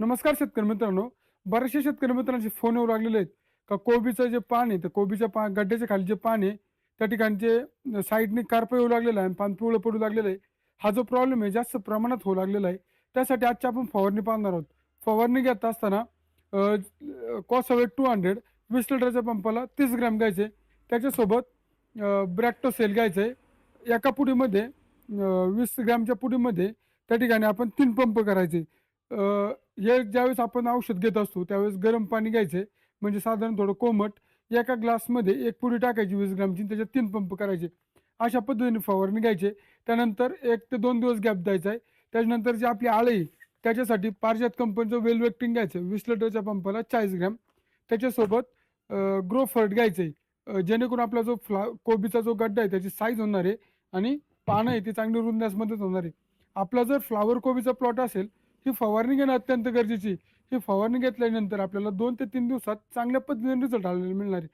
नमस्कार शेतकरी मित्रांनो. बऱ्याचशा शेतकरी मित्रांचे फोन येऊ लागलेले आहेत का कोबीचं जे पान आहे, तर कोबीच्या गड्ड्याच्या खाली जे पान आहे, त्या ठिकाणचे साईडने करपं येऊ लागलेलं आहे आणि पान पिवळं पडू लागलेलं आहे. हा जो प्रॉब्लेम आहे जास्त प्रमाणात होऊ लागलेला आहे. त्यासाठी आजची आपण फवारणी पाहणार आहोत. फवारणी घेत असताना कॉसअवेट 200 20 लिटरच्या पंपाला 30 ग्रॅम घ्यायचे. त्याच्यासोबत ब्रॅक्टोसेल घ्यायचं आहे. एका पुडीमध्ये 20 ग्रॅमच्या पुडीमध्ये त्या ठिकाणी आपण 3 पंप करायचे. हे ज्यावेळेस आपण औषध घेत असतो त्यावेळेस गरम पाणी घ्यायचे, म्हणजे साधारण थोडं कोमट. एका ग्लासमध्ये एक पुडी टाकायची 20 ग्रॅमची, त्याच्यात 3 पंप करायचे. अशा पद्धतीने फवारणी घ्यायची. त्यानंतर 1 ते 2 दिवस गॅप द्यायचा आहे. त्याच्यानंतर जी आपली आळी आहे, त्याच्यासाठी पारिजात कंपनीचं वेलवेक्टिंग घ्यायचं 20 लिटरच्या पंपाला 40 ग्रॅम. त्याच्यासोबत ग्रोफर्ट घ्यायचं आहे, जेणेकरून आपला जो कोबीचा जो गड्डा आहे त्याची साईज होणार आहे आणि पानं आहे ती चांगली रुंदण्यास मदत होणार आहे. आपला जर फ्लावर कोबीचा प्लॉट असेल, ही फवारणी घेणं अत्यंत गरजेची. ही फवारणी घेतल्यानंतर आपल्याला 2 ते 3 दिवसात चांगल्या पद्धतीने रिझल्ट आलेला मिळणार आहे.